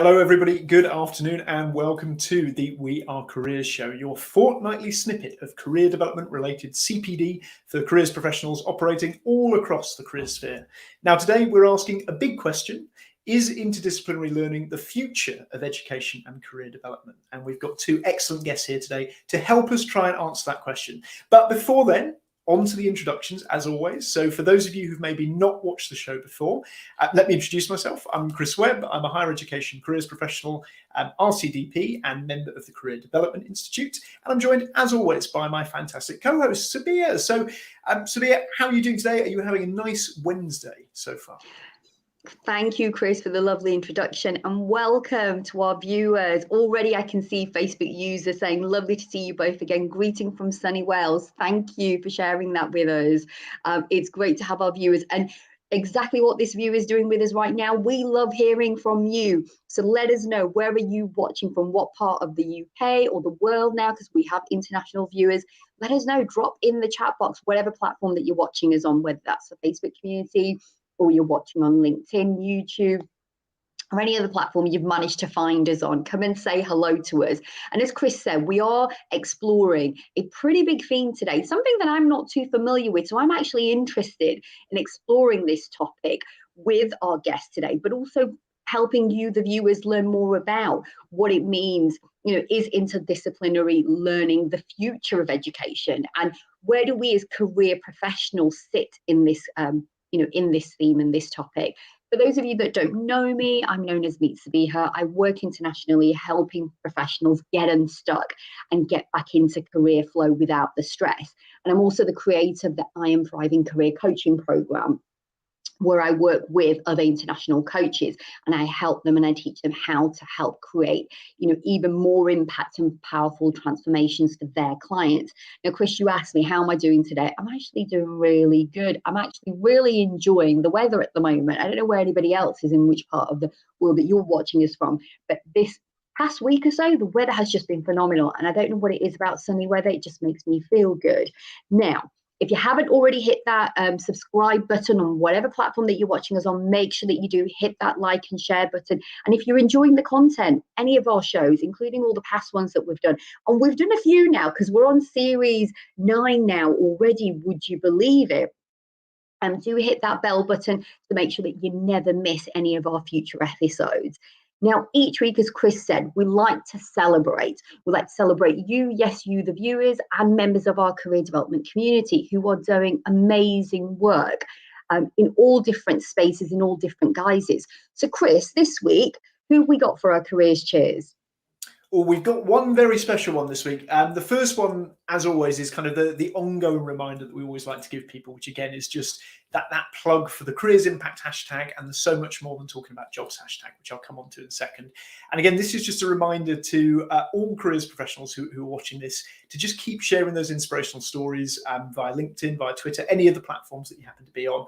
Hello, everybody. Good afternoon and welcome to the We Are Careers Show, your fortnightly snippet of career development related CPD for careers professionals operating all across the career sphere. Now, today we're asking a big question. Is interdisciplinary learning the future of education and career development? And we've got two excellent guests here today to help us try and answer that question. But before then, on to the introductions, as always. So for those of you who've maybe not watched the show before, let me introduce myself. I'm Chris Webb. I'm a higher education careers professional, RCDP, and member of the Career Development Institute. And I'm joined, as always, by my fantastic co-host, Sabiha. So, Sabiha, how are you doing today? Are you having a nice Wednesday so far? Thank you, Chris, for the lovely introduction, and welcome to our viewers. Already I can see Facebook users saying, lovely to see you both again. Greeting from sunny Wales. Thank you for sharing that with us. It's great to have our viewers, and exactly what this viewer is doing with us right now. We love hearing from you. So let us know, where are you watching from, what part of the UK or the world now, because we have international viewers. Let us know, drop in the chat box, whatever platform that you're watching us on, whether that's the Facebook community, or you're watching on LinkedIn, YouTube, or any other platform you've managed to find us on. Come and say hello to us. And as Chris said, we are exploring a pretty big theme today, something that I'm not too familiar with. So I'm actually interested in exploring this topic with our guest today, but also helping you, the viewers, learn more about what it means. Is interdisciplinary learning the future of education? And where do we as career professionals sit in this in this theme and this topic? For those of you that don't know me, I'm known as Meet Sabiha. I work internationally helping professionals get unstuck and get back into career flow without the stress. And I'm also the creator of the I Am Thriving Career Coaching Program, where I work with other international coaches and I help them and I teach them how to help create, even more impact and powerful transformations for their clients. Now, Chris, you asked me, how am I doing today? I'm actually doing really good. I'm actually really enjoying the weather at the moment. I don't know where anybody else is, in which part of the world that you're watching us from, but this past week or so, the weather has just been phenomenal. And I don't know what it is about sunny weather. It just makes me feel good. Now, if you haven't already hit that subscribe button on whatever platform that you're watching us on, make sure that you do hit that like and share button. And if you're enjoying the content, any of our shows, including all the past ones that we've done, and we've done a few now because we're on series 9 now already, would you believe it? Do hit that bell button to make sure that you never miss any of our future episodes. Now, each week, as Chris said, we like to celebrate. We like to celebrate you, yes, you, the viewers, and members of our career development community who are doing amazing work in all different spaces, in all different guises. So, Chris, this week, who have we got for our careers cheers? Well, we've got one very special one this week. The first one, as always, is kind of the ongoing reminder that we always like to give people, which again is just that plug for the Careers Impact hashtag and the So Much More Than Talking About Jobs hashtag, which I'll come on to in a second. And again, this is just a reminder to all careers professionals who are watching this to just keep sharing those inspirational stories via LinkedIn, via Twitter, any of the platforms that you happen to be on,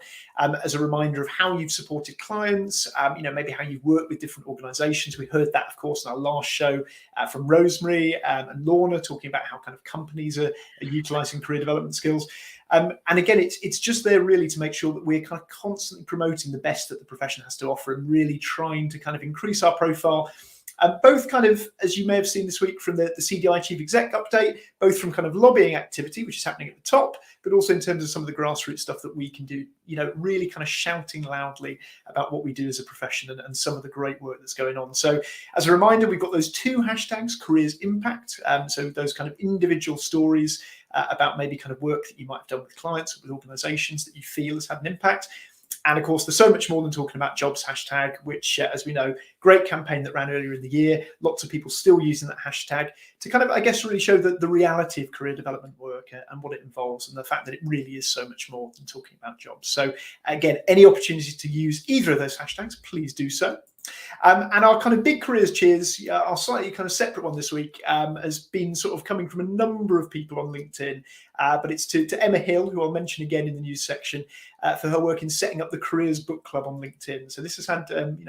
as a reminder of how you've supported clients, maybe how you've worked with different organizations. We heard that, of course, in our last show from Rosemary and Lorna, talking about how kind of companies are utilizing career development skills. And again, it's just there really to make sure that we're kind of constantly promoting the best that the profession has to offer and really trying to kind of increase our profile. Both kind of, as you may have seen this week from the CDI Chief Exec update, both from kind of lobbying activity, which is happening at the top, but also in terms of some of the grassroots stuff that we can do, really kind of shouting loudly about what we do as a profession and some of the great work that's going on. So as a reminder, we've got those two hashtags, Careers Impact, so those kind of individual stories about maybe kind of work that you might have done with clients or with organizations that you feel has had an impact. And of course, there's So Much More Than Talking About Jobs hashtag, which, as we know, great campaign that ran earlier in the year. Lots of people still using that hashtag to kind of, I guess, really show the reality of career development work and what it involves and the fact that it really is so much more than talking about jobs. So again, any opportunity to use either of those hashtags, please do so. And our kind of big careers cheers, our slightly kind of separate one this week, has been sort of coming from a number of people on LinkedIn but it's to Emma Hill, who I'll mention again in the news section, for her work in setting up the Careers Book Club on LinkedIn. So this has had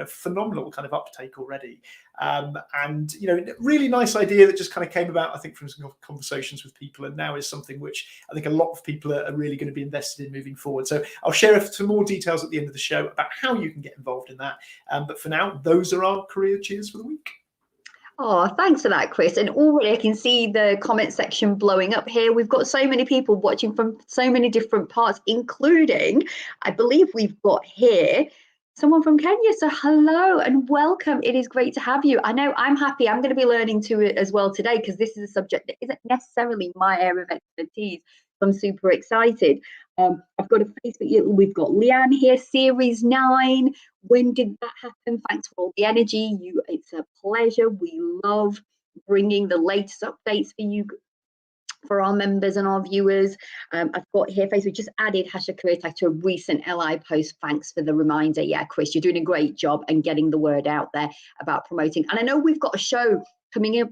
phenomenal kind of uptake already, and really nice idea that just kind of came about, I think, from some conversations with people, and now is something which I think a lot of people are really going to be invested in moving forward. So I'll share some more details at the end of the show about how you can get involved in that. But for now, those are our career cheers for the week. Oh, thanks for that, Chris. And already I can see the comment section blowing up here. We've got so many people watching from so many different parts, including, I believe we've got here someone from Kenya. So hello and welcome. It is great to have you. I know I'm happy. I'm going to be learning to it as well today, because this is a subject that isn't necessarily my area of expertise. So I'm super excited. I've got a Facebook. We've got Leanne here, Series 9. When did that happen? Thanks for all the energy. It's a pleasure. We love bringing the latest updates for you, for our members and our viewers. I've got here, Facebook just added #CareerTag to a recent LI post. Thanks for the reminder. Yeah, Chris, you're doing a great job and getting the word out there about promoting. And I know we've got a show coming up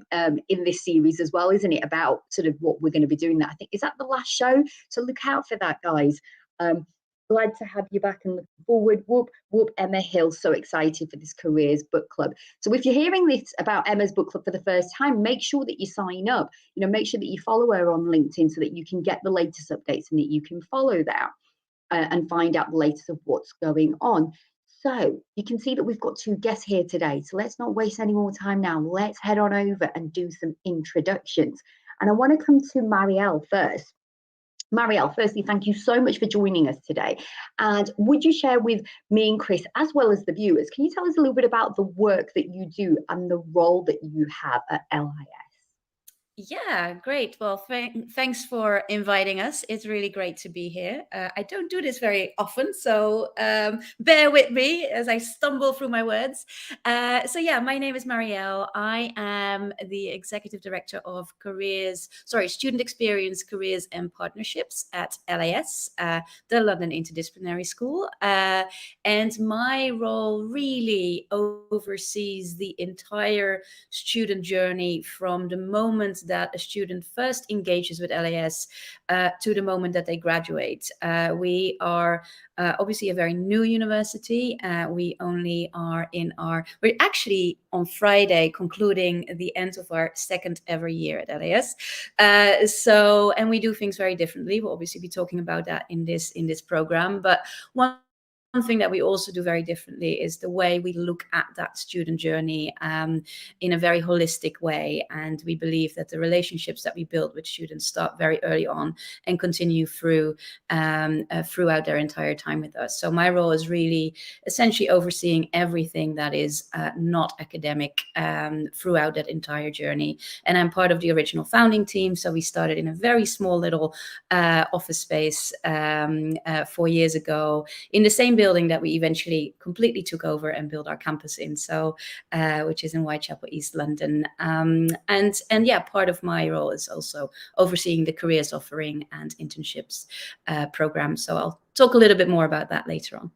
in this series as well, isn't it, about sort of what we're going to be doing. That, I think, is that the last show, so look out for that, guys. Glad to have you back and looking forward. Whoop, whoop, Emma Hill, so excited for this Careers Book Club. So if you're hearing this about Emma's book club for the first time, make sure that you sign up. Make sure that you follow her on LinkedIn so that you can get the latest updates and that you can follow that and find out the latest of what's going on. So you can see that we've got 2 guests here today. So let's not waste any more time now. Let's head on over and do some introductions. And I want to come to Marielle first. Marielle, firstly, thank you so much for joining us today. And would you share with me and Chris, as well as the viewers, can you tell us a little bit about the work that you do and the role that you have at LIS? Yeah, great. Well, thanks for inviting us. It's really great to be here. I don't do this very often, so bear with me as I stumble through my words. So yeah, my name is Marielle. I am the Executive Director of Student Experience, Careers and Partnerships at LIS, the London Interdisciplinary School. And my role really oversees the entire student journey from the moment that a student first engages with LIS to the moment that they graduate. We are obviously a very new university. We're actually on Friday concluding the end of our 2nd ever year at LIS. And we do things very differently. We'll obviously be talking about that in this program. But one thing that we also do very differently is the way we look at that student journey in a very holistic way. And we believe that the relationships that we build with students start very early on and continue throughout their entire time with us. So my role is really essentially overseeing everything that is not academic throughout that entire journey. And I'm part of the original founding team. So we started in a very small little office space 4 years ago in the same building that we eventually completely took over and built our campus in, so which is in Whitechapel, East London. And yeah, part of my role is also overseeing the careers offering and internships program. So I'll talk a little bit more about that later on.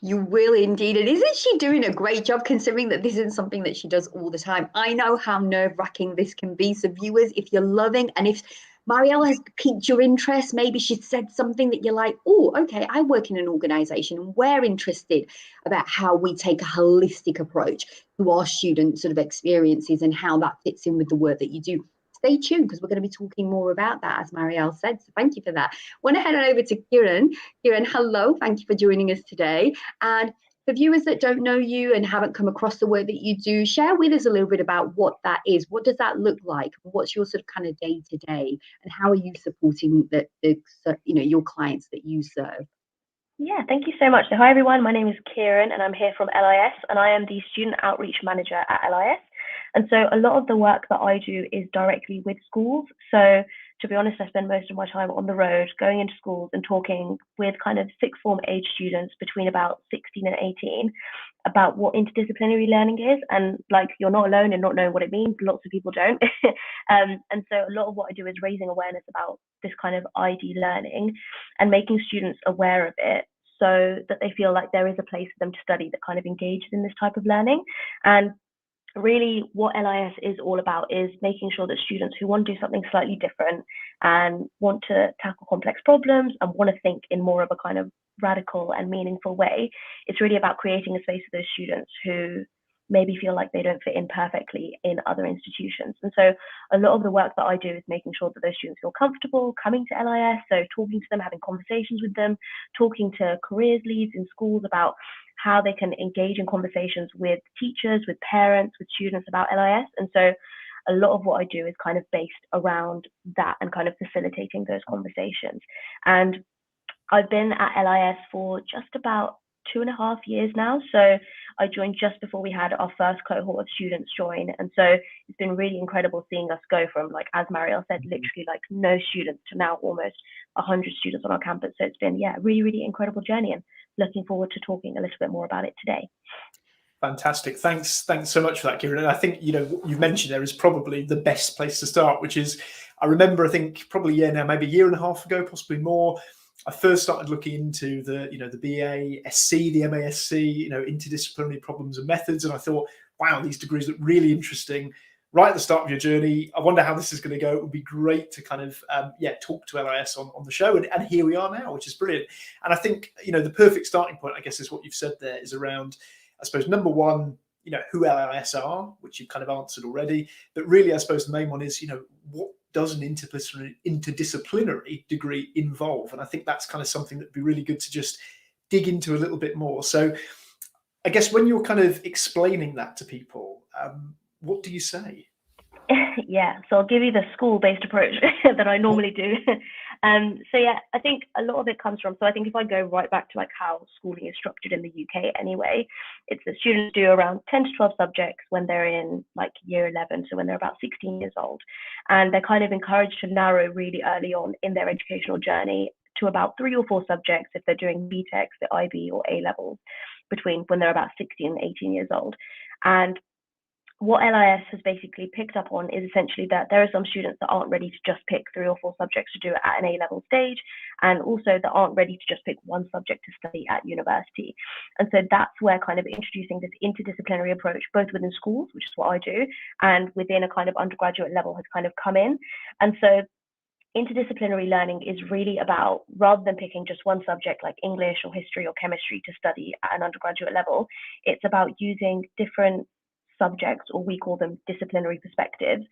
You will indeed. And isn't she doing a great job, considering that this isn't something that she does all the time? I know how nerve-wracking this can be. So viewers, if you're loving, and if Marielle has piqued your interest, maybe she said something that you're like, oh, okay, I work in an organisation and we're interested about how we take a holistic approach to our student sort of experiences and how that fits in with the work that you do. Stay tuned, because we're going to be talking more about that, as Marielle said. So thank you for that. I want to head on over to Kiran. Kiran, hello. Thank you for joining us today. And for viewers that don't know you and haven't come across the work that you do, share with us a little bit about what that is. What does that look like? What's your sort of kind of day to day, and how are you supporting your clients that you serve? Yeah, thank you so much. So hi everyone, my name is Kieran and I'm here from LIS, and I am the Student Outreach Manager at LIS. And so a lot of the work that I do is directly with schools. So to be honest, I spend most of my time on the road, going into schools and talking with kind of sixth form age students between about 16 and 18 about what interdisciplinary learning is. And like, you're not alone in not knowing what it means. Lots of people don't. And so a lot of what I do is raising awareness about this kind of ID learning and making students aware of it, so that they feel like there is a place for them to study that kind of engages in this type of learning. And really what LIS is all about is making sure that students who want to do something slightly different and want to tackle complex problems and want to think in more of a kind of radical and meaningful way, it's really about creating a space for those students who maybe feel like they don't fit in perfectly in other institutions. And so a lot of the work that I do is making sure that those students feel comfortable coming to LIS, so talking to them, having conversations with them, talking to careers leads in schools about how they can engage in conversations with teachers, with parents, with students about LIS. And so a lot of what I do is kind of based around that and kind of facilitating those conversations. And I've been at LIS for just about 2.5 years now. So I joined just before we had our first cohort of students join. And so it's been really incredible seeing us go from, like, as Marielle said, literally like no students to now almost 100 students on our campus. So it's been, yeah, really, really incredible journey, and looking forward to talking a little bit more about it today. Fantastic. Thanks so much for that, Kiran. And I think, what you've mentioned there is probably the best place to start, which is, I remember, I think probably, maybe 1.5 years ago, possibly more, I first started looking into the BA, SC, the MASC, interdisciplinary problems and methods. And I thought, wow, these degrees look really interesting right at the start of your journey. I wonder how this is going to go. It would be great to kind of, talk to LIS on the show. And here we are now, which is brilliant. And I think, the perfect starting point, I guess, is what you've said there, is around, I suppose, number one, who LIS are, which you've kind of answered already. But really, I suppose the main one is, what does an interdisciplinary degree involve? And I think that's kind of something that'd be really good to just dig into a little bit more. So I guess when you're kind of explaining that to people, what do you say? Yeah, so I'll give you the school-based approach that I normally do. So yeah, I think a lot of it comes from, so I think if I go right back to like how schooling is structured in the UK anyway, it's that students do around 10 to 12 subjects when they're in like year 11, so when they're about 16 years old. And they're kind of encouraged to narrow really early on in their educational journey to about 3 or 4 subjects if they're doing BTECs, the IB or A levels, between when they're about 16 and 18 years old. And what LIS has basically picked up on is essentially that there are some students that aren't ready to just pick 3 or 4 subjects to do at an A-level stage, and also that aren't ready to just pick one subject to study at university. And so that's where kind of introducing this interdisciplinary approach, both within schools, which is what I do, and within a kind of undergraduate level has kind of come in. And so interdisciplinary learning is really about, rather than picking just one subject like English or history or chemistry to study at an undergraduate level, it's about using different subjects, or we call them disciplinary perspectives,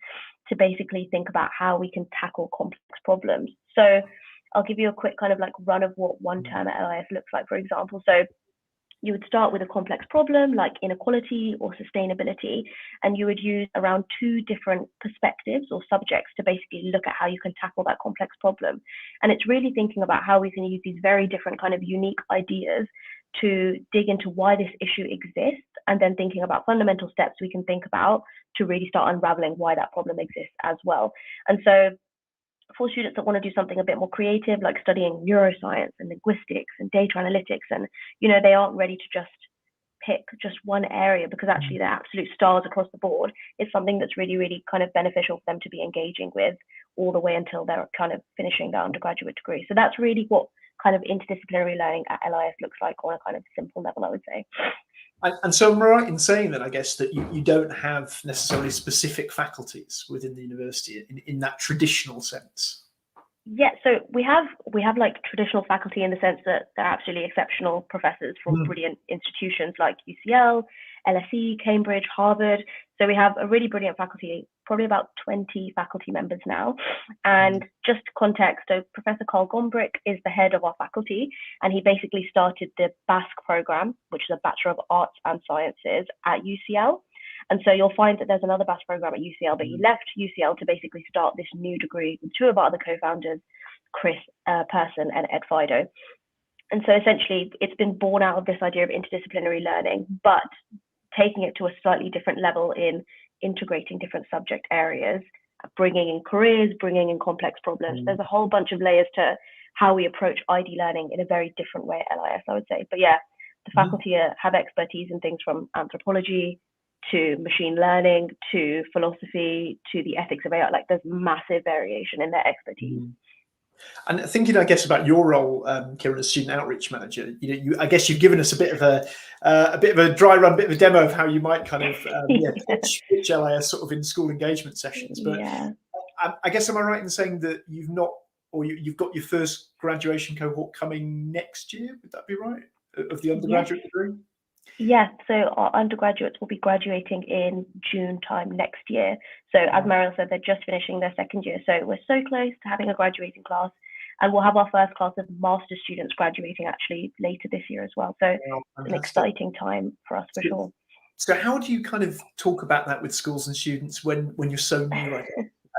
to basically think about how we can tackle complex problems. So I'll give you a quick kind of like run of what one term at LIS looks like, for example. So you would start with a complex problem like inequality or sustainability, and you would use around 2 different perspectives or subjects to basically look at how you can tackle that complex problem. And it's really thinking about how we can use these very different kind of unique ideas to dig into why this issue exists, and then thinking about fundamental steps we can think about to really start unraveling why that problem exists as well. And so for students that want to do something a bit more creative, like studying neuroscience and linguistics and data analytics, and they aren't ready to just pick just one area because actually they're absolute stars across the board, it's something that's really, really kind of beneficial for them to be engaging with all the way until they're kind of finishing their undergraduate degree. So that's really what kind of interdisciplinary learning at LIS looks like on a kind of simple level, I would say. And so am I right in saying that, I guess, that you don't have necessarily specific faculties within the university in that traditional sense? Yeah, so we have like traditional faculty in the sense that they're absolutely exceptional professors from brilliant institutions like UCL, LSE, Cambridge, Harvard. So we have a really brilliant faculty, probably about 20 faculty members now. And just context, so Professor Carl Gombrich is the head of our faculty, and he basically started the Basque program, which is a Bachelor of Arts and Sciences at UCL. And so you'll find that there's another Basque program at UCL, but he left UCL to basically start this new degree with 2 of our other co-founders, Chris Person and Ed Fido. And so essentially it's been born out of this idea of interdisciplinary learning, but taking it to a slightly different level in integrating different subject areas, bringing in careers, bringing in complex problems. There's a whole bunch of layers to how we approach ID learning in a very different way at LIS, I would say. But yeah, the faculty have expertise in things from anthropology to machine learning to philosophy to the ethics of AI. Like there's massive variation in their expertise. And thinking, I guess, about your role, Kiran, as student outreach manager, I guess you've given us a bit of a dry run, bit of a demo of how you might kind of pitch LIS sort of in school engagement sessions. But I guess, am I right in saying that you've got your first graduation cohort coming next year? Would that be right? Of the undergraduate degree? Yes, so our undergraduates will be graduating in June time next year. So as Marielle said, they're just finishing their second year. So we're so close to having a graduating class, and we'll have our first class of master's students graduating actually later this year as well. So it's an exciting time for us for sure. So how do you kind of talk about that with schools and students when you're so new?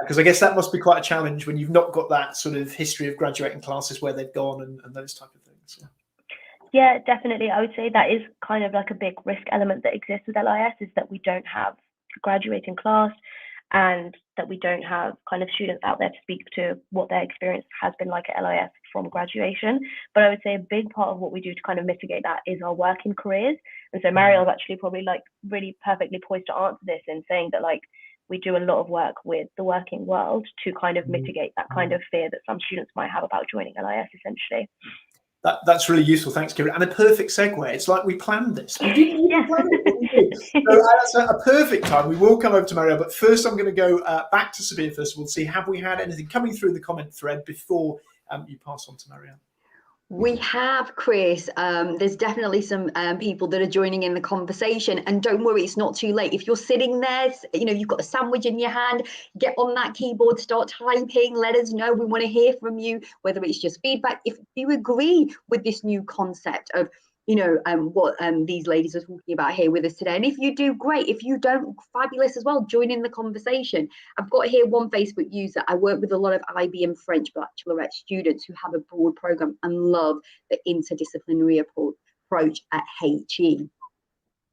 Because I guess that must be quite a challenge when you've not got that sort of history of graduating classes where they've gone and those type of things. Yeah, definitely. I would say that is kind of like a big risk element that exists with LIS, is that we don't have a graduating class and that we don't have kind of students out there to speak to what their experience has been like at LIS from graduation. But I would say a big part of what we do to kind of mitigate that is our working careers. And so Marielle's actually probably like really perfectly poised to answer this in saying that like we do a lot of work with the working world to kind of mitigate that kind of fear that some students might have about joining LIS essentially. That's really useful. Thanks, Kiran. And a perfect segue. It's like we planned this. We didn't even plan it, but we did. So that's a perfect time. We will come over to Marielle, but first I'm going to go back to Sabiha first of all to see, have we had anything coming through the comment thread before you pass on to Marielle? We have, Chris. There's definitely some people that are joining in the conversation, and don't worry, it's not too late. If you're sitting there, you've got a sandwich in your hand, get on that keyboard, start typing, let us know. We want to hear from you, whether it's just feedback. If you agree with this new concept of what these ladies are talking about here with us today. And if you do, great. If you don't, fabulous as well. Join in the conversation. I've got here one Facebook user. I work with a lot of IB and French Bachelorette students who have a broad program and love the interdisciplinary approach at HE.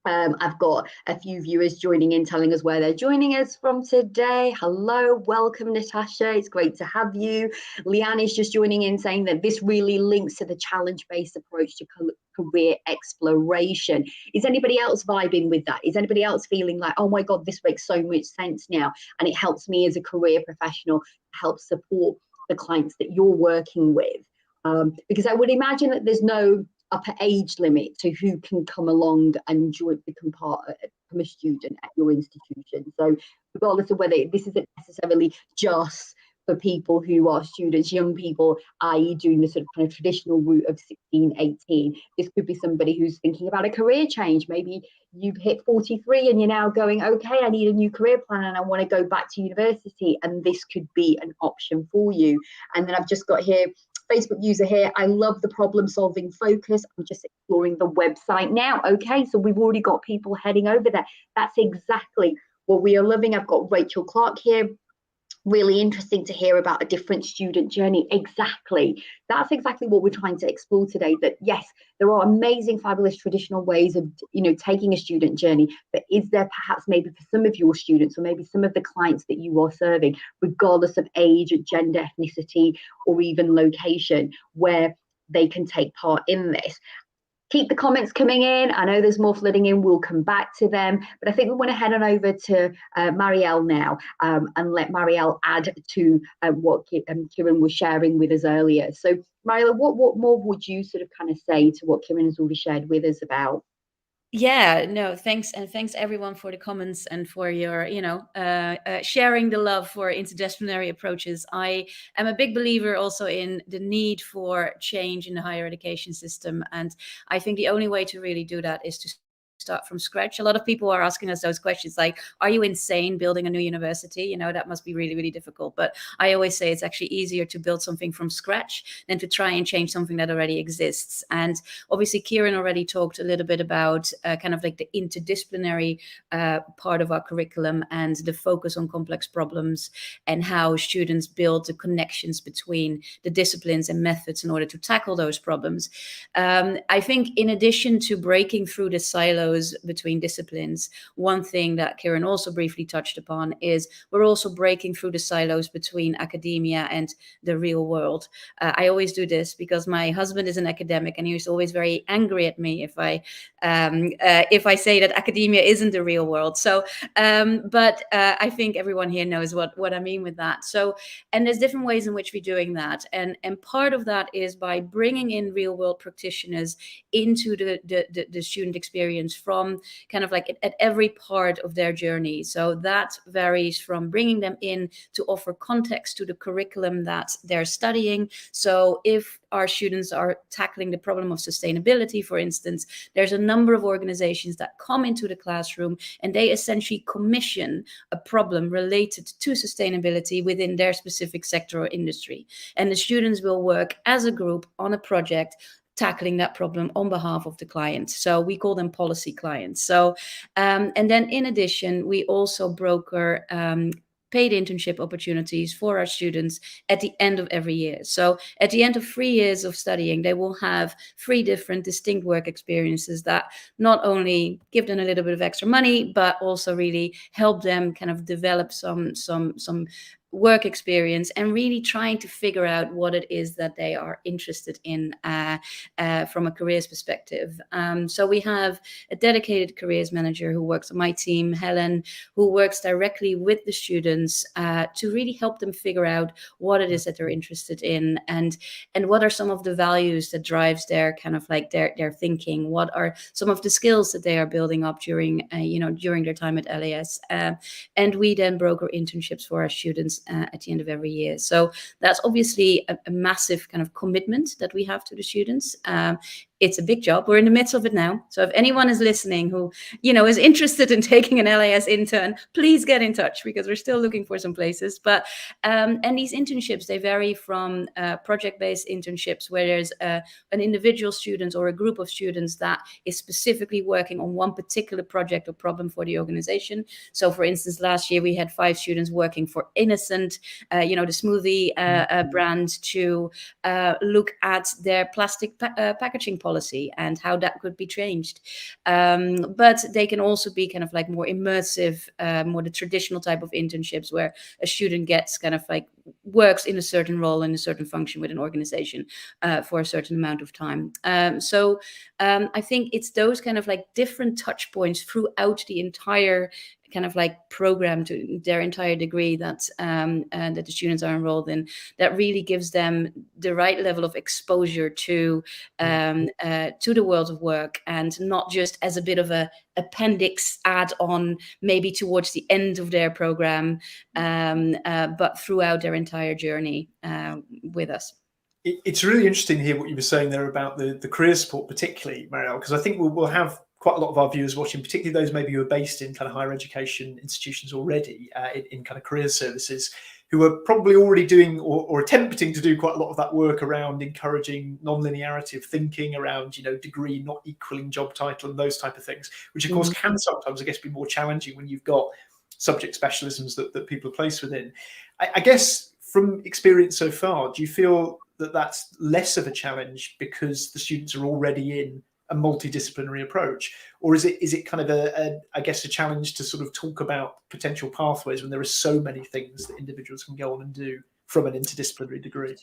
I've got a few viewers joining in, telling us where they're joining us from today. Hello, welcome, Natasha. It's great to have you. Leanne is just joining in, saying that this really links to the challenge-based approach to career exploration. Is anybody else vibing with that? Is anybody else feeling like, oh my God, this makes so much sense now, and it helps me as a career professional help support the clients that you're working with? Because I would imagine that there's no upper age limit to who can come along and become a student at your institution. So regardless of whether this isn't necessarily just for people who are students, young people, i.e. doing the sort of kind of traditional route of 16, 18, this could be somebody who's thinking about a career change. Maybe you've hit 43 and you're now going, okay, I need a new career plan and I want to go back to university, and this could be an option for you. And then I've just got here, Facebook user here, I love the problem solving focus. I'm just exploring the website now. Okay, so we've already got people heading over there. That's exactly what we are loving. I've got Rachel Clark here. Really interesting to hear about a different student journey. Exactly. That's exactly what we're trying to explore today. That yes, there are amazing, fabulous traditional ways of, taking a student journey, but is there perhaps maybe for some of your students or maybe some of the clients that you are serving, regardless of age, gender, ethnicity, or even location, where they can take part in this? Keep the comments coming in. I know there's more flooding in. We'll come back to them. But I think we want to head on over to Marielle now and let Marielle add to what Kiran was sharing with us earlier. So Marielle, what more would you sort of kind of say to what Kiran has already shared with us about? Yeah, no, thanks. And thanks everyone for the comments and for your, sharing the love for interdisciplinary approaches. I am a big believer also in the need for change in the higher education system. And I think the only way to really do that is to start from scratch. A lot of people are asking us those questions like, are you insane building a new university? That must be really, really difficult. But I always say it's actually easier to build something from scratch than to try and change something that already exists. And obviously Kiran already talked a little bit about kind of like the interdisciplinary part of our curriculum and the focus on complex problems and how students build the connections between the disciplines and methods in order to tackle those problems. I think in addition to breaking through the silos silos between disciplines. One thing that Kiran also briefly touched upon is we're also breaking through the silos between academia and the real world. I always do this because my husband is an academic, and he's always very angry at me if I say that academia isn't the real world. So, but I think everyone here knows what I mean with that. So, and there's different ways in which we're doing that, and part of that is by bringing in real world practitioners into the student experience from kind of like at every part of their journey. So that varies from bringing them in to offer context to the curriculum that they're studying. So if our students are tackling the problem of sustainability, for instance, there's a number of organizations that come into the classroom and they essentially commission a problem related to sustainability within their specific sector or industry. And the students will work as a group on a project tackling that problem on behalf of the client. So we call them policy clients. So, and then in addition, we also broker paid internship opportunities for our students at the end of every year. So at the end of 3 years of studying, they will have 3 different distinct work experiences that not only give them a little bit of extra money, but also really help them kind of develop some work experience and really trying to figure out what it is that they are interested in from a careers perspective. So we have a dedicated careers manager who works on my team, Helen, who works directly with the students to really help them figure out what it is that they're interested in and what are some of the values that drives their kind of like their thinking, what are some of the skills that they are building up during during their time at LAS, and we then broker internships for our students at the end of every year. So that's obviously a massive kind of commitment that we have to the students. It's a big job. We're in the midst of it now. So if anyone is listening who, is interested in taking an LAS intern, please get in touch because we're still looking for some places. But and these internships, they vary from project-based internships where there's an individual student or a group of students that is specifically working on one particular project or problem for the organization. So for instance, last year we had 5 students working for Innocent, the smoothie brand, to look at their plastic packaging policy and how that could be changed. But they can also be kind of like more immersive, more the traditional type of internships where a student gets kind of like works in a certain role in a certain function with an organization for a certain amount of time. So I think it's those kind of like different touch points throughout the entire kind of like program to their entire degree that the students are enrolled in that really gives them the right level of exposure to the world of work, and not just as a bit of a appendix add-on maybe towards the end of their program, but throughout their entire journey with us. It's really interesting to hear what you were saying there about the career support, particularly, Marielle, because I think we'll have quite a lot of our viewers watching, particularly those maybe who are based in kind of higher education institutions already in kind of career services, who are probably already doing or attempting to do quite a lot of that work around encouraging non-linearity of thinking, around degree not equaling job title and those type of things, which of course can sometimes, I guess, be more challenging when you've got subject specialisms that people are placed within. I guess from experience so far, do you feel that that's less of a challenge because the students are already in a multidisciplinary approach, or is it kind of a challenge to sort of talk about potential pathways when there are so many things that individuals can go on and do from an interdisciplinary degree?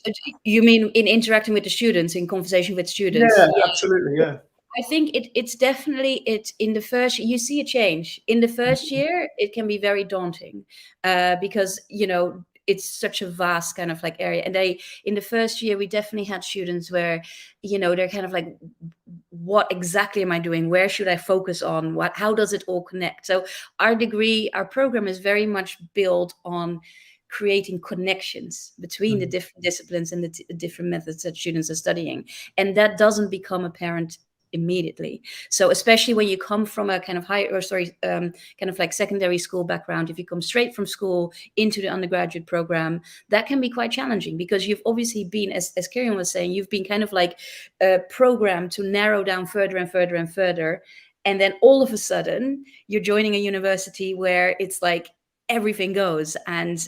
You mean in interacting with the students, in conversation with students? Yeah, absolutely. Yeah. I think it's definitely in the first year, you see a change. In the first year, it can be very daunting because, it's such a vast kind of like area. And in the first year, we definitely had students where, they're kind of like, what exactly am I doing? Where should I focus on? How does it all connect? So our program is very much built on creating connections between the different disciplines and the different methods that students are studying. And that doesn't become apparent immediately. So especially when you come from a kind of kind of like secondary school background, if you come straight from school into the undergraduate program, that can be quite challenging because you've obviously been, as Kiran was saying, you've been kind of like programmed to narrow down further and further and further. And then all of a sudden you're joining a university where it's like everything goes. And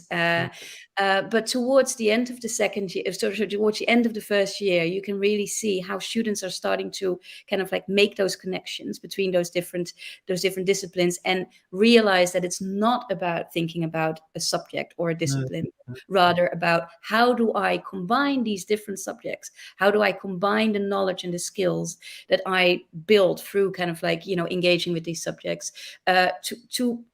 But towards the end of the second year, towards the end of the first year, you can really see how students are starting to kind of like make those connections between those different disciplines, and realize that it's not about thinking about a subject or a discipline, rather about how do I combine these different subjects? How do I combine the knowledge and the skills that I build through kind of like, engaging with these subjects to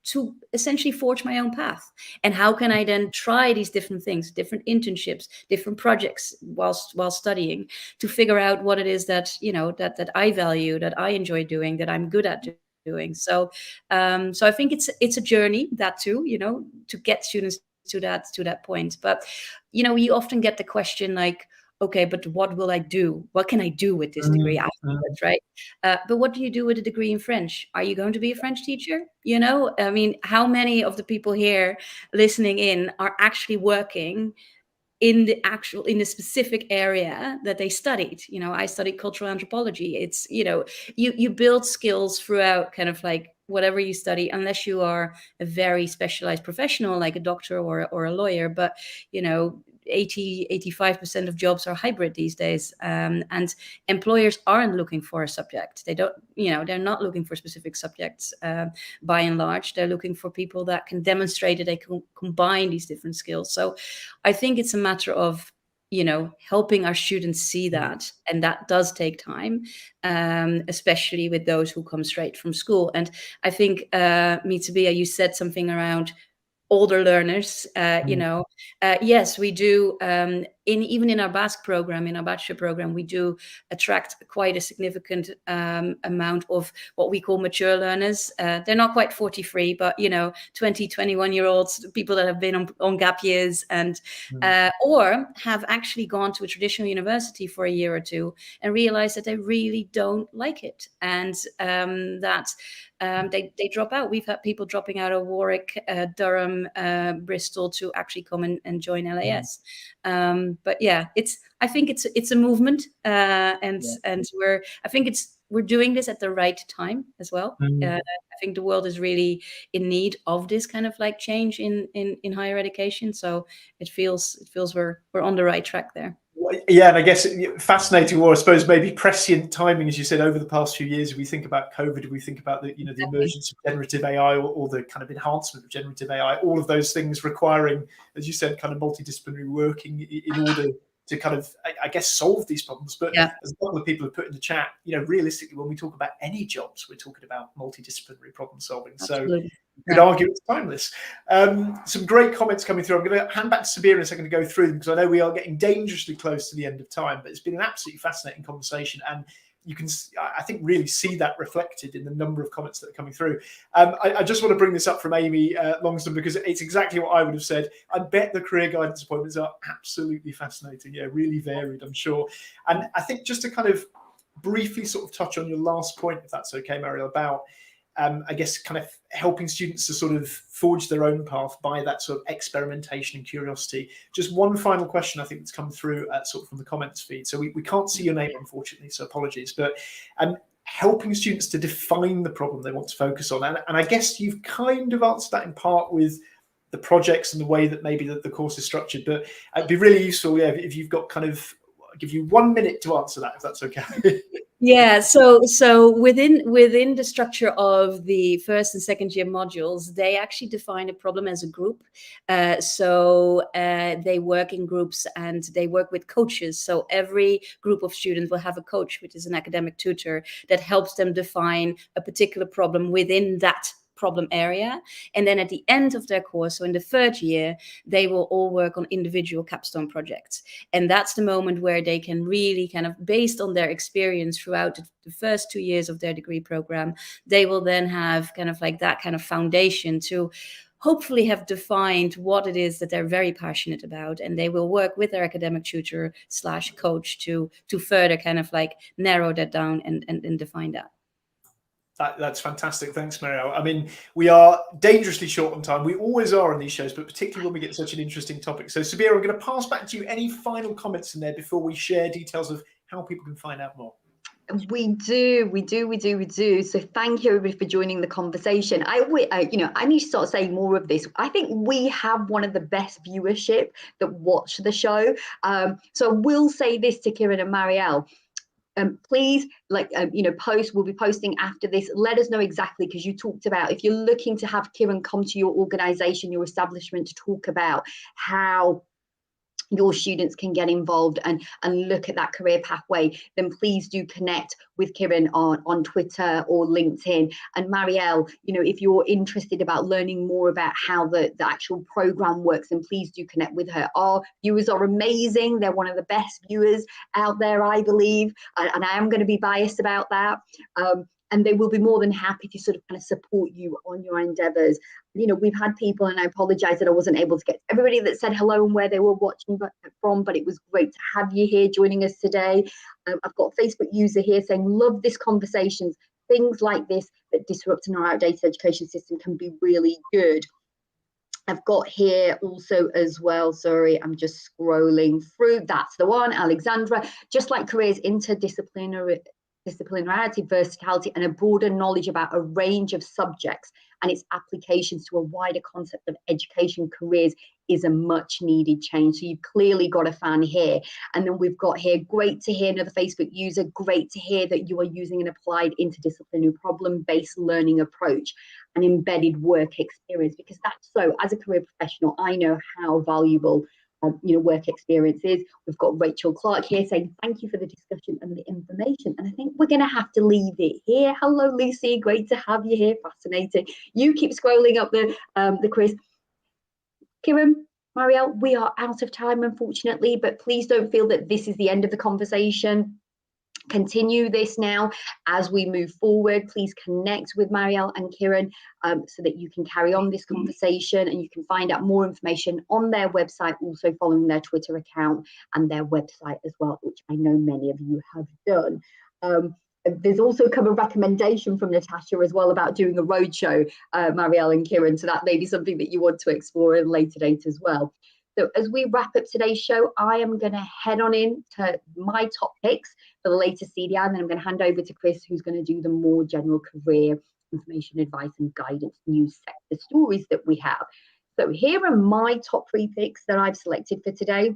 essentially forge my own path? And how can I then try these different things, different internships, different projects while studying, to figure out what it is that, that I value, that I enjoy doing, that I'm good at doing. So I think it's a journey, that too, to get students to that point. But we often get the question like, okay, but what will I do? What can I do with this degree afterwards, right? But what do you do with a degree in French? Are you going to be a French teacher? I mean, how many of the people here listening in are actually working in the specific area that they studied? I studied cultural anthropology. It's, you build skills throughout kind of like whatever you study, unless you are a very specialized professional like a doctor or a lawyer. But 85% of jobs are hybrid these days, and employers aren't looking for a subject. They don't, they're not looking for specific subjects by and large. They're looking for people that can demonstrate that they can combine these different skills. So I think it's a matter of helping our students see that, and that does take time, especially with those who come straight from school. And I think Sabiha, you said something around older learners. Yes, we do. Even in our Basque program, in our bachelor program, we do attract quite a significant amount of what we call mature learners. They're not quite 43, but 20, 21-year-olds, people that have been on gap years, and or have actually gone to a traditional university for a year or two and realized that they really don't like it, and that they drop out. We've had people dropping out of Warwick, Durham, Bristol to actually come and join LAS. But yeah, I think it's a movement, and we're doing this at the right time as well. I think the world is really in need of this kind of like change in higher education. So it feels we're on the right track there. Yeah, and I guess fascinating, or I suppose maybe prescient timing, as you said, over the past few years. If we think about COVID, we think about the the emergence of generative AI, or the kind of enhancement of generative AI, all of those things requiring, as you said, kind of multidisciplinary working in order to kind of, I guess, solve these problems. But as a couple of people have put in the chat, realistically, when we talk about any jobs, we're talking about multidisciplinary problem solving. Absolutely. So you could argue it's timeless. Some great comments coming through. I'm going to hand back to Sabiha in a second to go through them, because I know we are getting dangerously close to the end of time, but it's been an absolutely fascinating conversation. And you can, I think, really see that reflected in the number of comments that are coming through. I just want to bring this up from Amy Longston, because it's exactly what I would have said. I bet the career guidance appointments are absolutely fascinating. Yeah, really varied, I'm sure. And I think just to kind of briefly sort of touch on your last point, if that's okay, Marielle, about I guess kind of helping students to sort of forge their own path by that sort of experimentation and curiosity. Just one final question I think that's come through sort of from the comments feed. So we can't see your name, unfortunately, so apologies. But helping students to define the problem they want to focus on. And I guess you've kind of answered that in part with the projects and the way that maybe the course is structured. But it'd be really useful, if you've got kind of, I'll give you 1 minute to answer that, if that's okay. Yeah, so within the structure of the first and second year modules, they actually define a problem as a group. So they work in groups and they work with coaches. So every group of students will have a coach, which is an academic tutor, that helps them define a particular problem within that problem area. And then at the end of their course, so in the third year, they will all work on individual capstone projects. And that's the moment where they can really kind of, based on their experience throughout the first 2 years of their degree program, they will then have kind of like that kind of foundation to hopefully have defined what it is that they're very passionate about. And they will work with their academic tutor / coach to further kind of like narrow that down and define that. That's fantastic. Thanks, Marielle. I mean, we are dangerously short on time. We always are on these shows, but particularly when we get such an interesting topic. So, Sabiha, I'm going to pass back to you. Any final comments in there before we share details of how people can find out more? We do. So thank you everybody for joining the conversation. I need to start saying more of this. I think we have one of the best viewership that watch the show. So I will say this to Kiran and Marielle. Please, we'll be posting after this. Let us know exactly, because you talked about if you're looking to have Kiran come to your organization, your establishment, to talk about how your students can get involved and look at that career pathway, then please do connect with Kiran on Twitter or LinkedIn. And Marielle, if you're interested about learning more about how the actual program works, then please do connect with her. Our viewers are amazing. They're one of the best viewers out there, I believe, and I am going to be biased about that. And they will be more than happy to sort of kind of support you on your endeavors. We've had people, and I apologize that I wasn't able to get everybody that said hello and where they were watching from, but it was great to have you here joining us today. I've got a Facebook user here saying, love this conversations. Things like this that disrupt in our outdated education system can be really good. I've got here also as well, sorry, I'm just scrolling through. That's the one, Alexandra. Just like careers, interdisciplinarity, versatility, and a broader knowledge about a range of subjects and its applications to a wider concept of education careers is a much needed change. So you've clearly got a fan here. And then we've got here, great to hear, another Facebook user, great to hear that you are using an applied interdisciplinary problem-based learning approach and embedded work experience, because that's so, as a career professional, I know how valuable work experience is. We've got Rachel Clark here saying thank you for the discussion and the information, and I think we're going to have to leave it here. Hello Lucy, great to have you here, fascinating. You keep scrolling up the quiz. Kiran, Marielle, we are out of time unfortunately, but please don't feel that this is the end of the conversation. Continue this now as we move forward. Please connect with Marielle and Kiran so that you can carry on this conversation, and you can find out more information on their website, also following their Twitter account and their website as well, which I know many of you have done. There's also come a recommendation from Natasha as well about doing a roadshow, Marielle and Kiran, so that may be something that you want to explore at a later date as well. So as we wrap up today's show, I am going to head on in to my top picks for the latest CDI, and then I'm going to hand over to Chris, who's going to do the more general career information, advice and guidance news sector stories that we have. So here are my top 3 picks that I've selected for today.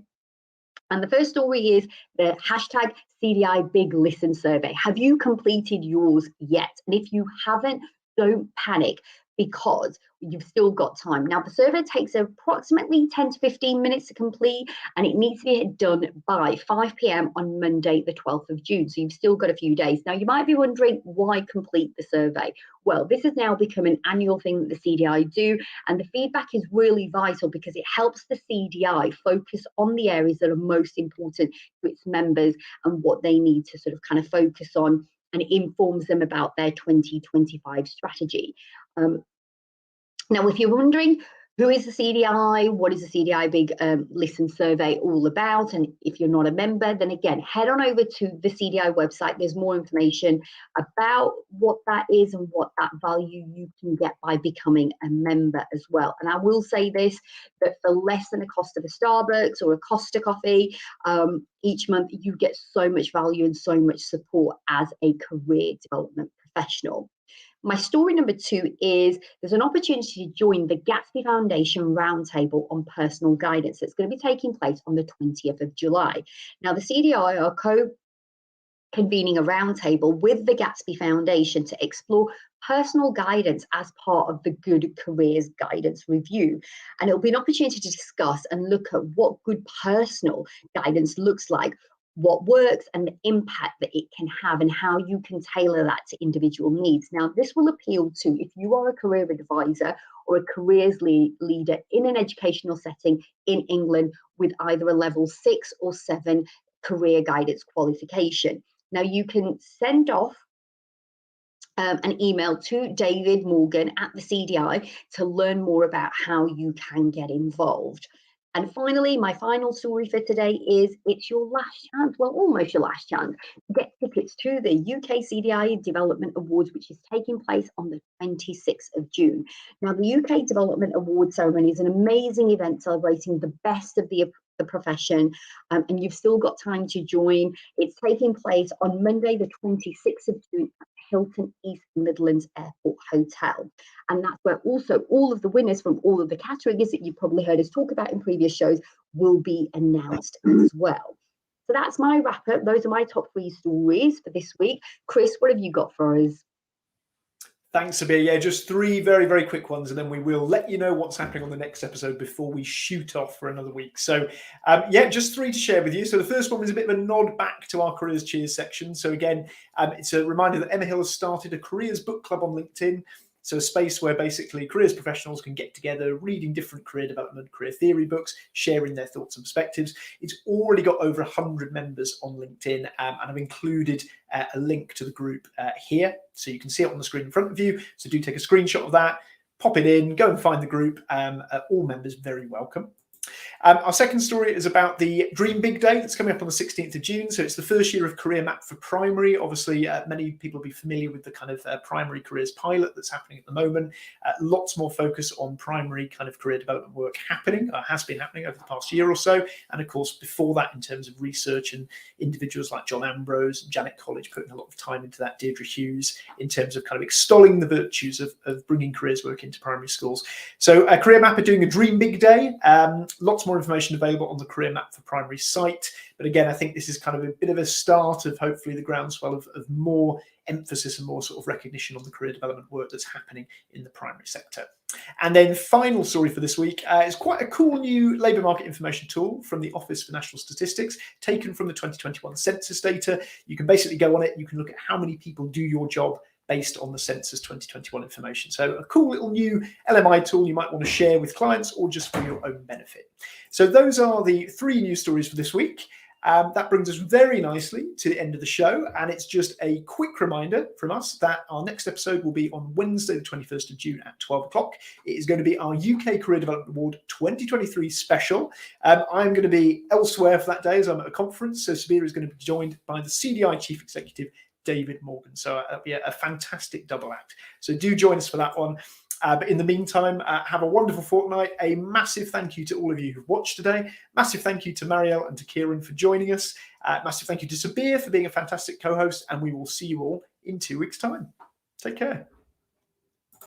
And the first story is the hashtag CDI Big Listen Survey. Have you completed yours yet? And if you haven't, don't panic, because you've still got time. Now, the survey takes approximately 10 to 15 minutes to complete, and it needs to be done by 5 p.m. on Monday, the 12th of June. So you've still got a few days. Now, you might be wondering, why complete the survey? Well, this has now become an annual thing that the CDI do, and the feedback is really vital because it helps the CDI focus on the areas that are most important to its members and what they need to sort of kind of focus on, and it informs them about their 2025 strategy. Now, if you're wondering, who is the CDI? What is the CDI Big Listen Survey all about? And if you're not a member, then again, head on over to the CDI website. There's more information about what that is and what that value you can get by becoming a member as well. And I will say this, that for less than the cost of a Starbucks or a Costa coffee each month, you get so much value and so much support as a career development professional. My story number 2 is there's an opportunity to join the Gatsby Foundation Roundtable on Personal Guidance that's going to be taking place on the 20th of July. Now, the CDI are convening a roundtable with the Gatsby Foundation to explore personal guidance as part of the Good Careers Guidance Review. And it'll be an opportunity to discuss and look at what good personal guidance looks like, what works and the impact that it can have, and how you can tailor that to individual needs. Now, this will appeal to if you are a career advisor or a careers leader in an educational setting in England with either a level 6 or 7 career guidance qualification. Now, you can send off an email to David Morgan at the CDI to learn more about how you can get involved. And finally, my final story for today is it's your last chance, well, almost your last chance, to get tickets to the UK CDI Development Awards, which is taking place on the 26th of June. Now, the UK Development Awards ceremony is an amazing event celebrating the best of the the profession, and you've still got time to join. It's taking place on Monday, the 26th of June at Hilton East Midlands Airport Hotel. And that's where also all of the winners from all of the categories that you've probably heard us talk about in previous shows will be announced as well. So that's my wrap up. Those are my top 3 stories for this week. Chris, what have you got for us? Thanks, Sabiha. Yeah, just 3 very, very quick ones, and then we will let you know what's happening on the next episode before we shoot off for another week. So, yeah, just 3 to share with you. So the first one was a bit of a nod back to our Careers Cheers section. So again, it's a reminder that Emma Hill has started a Careers Book Club on LinkedIn. So a space where basically careers professionals can get together, reading different career development, career theory books, sharing their thoughts and perspectives. It's already got over 100 members on LinkedIn, and I've included a link to the group here. So you can see it on the screen in front of you. So do take a screenshot of that, pop it in, go and find the group. All members very welcome. Our second story is about the Dream Big Day that's coming up on the 16th of June. So it's the first year of Career Map for Primary. Obviously, many people will be familiar with the kind of primary careers pilot that's happening at the moment. Lots more focus on primary kind of career development work happening, has been happening over the past year or so. And of course, before that, in terms of research and individuals like John Ambrose and Janet College putting a lot of time into that, Deirdre Hughes, in terms of kind of extolling the virtues of bringing careers work into primary schools. So Career Map are doing a Dream Big Day. Lots more information available on the Career Map for Primary site. But again, I think this is kind of a bit of a start of hopefully the groundswell of more emphasis and more sort of recognition on the career development work that's happening in the primary sector. And then final story for this week is quite a cool new labour market information tool from the Office for National Statistics, taken from the 2021 census data. You can basically go on it, you can look at how many people do your job based on the census 2021 information. So a cool little new LMI tool you might want to share with clients or just for your own benefit. So those are the 3 news stories for this week. That brings us very nicely to the end of the show. And it's just a quick reminder from us that our next episode will be on Wednesday, the 21st of June at 12 o'clock. It is going to be our UK Career Development Award 2023 special. I'm going to be elsewhere for that day as I'm at a conference. So Sabiha is going to be joined by the CDI Chief Executive, David Morgan. So that'll be a fantastic double act. So do join us for that one. But in the meantime, have a wonderful fortnight. A massive thank you to all of you who've watched today. Massive thank you to Marielle and to Kiran for joining us. Massive thank you to Sabiha for being a fantastic co-host. And we will see you all in 2 weeks' time. Take care.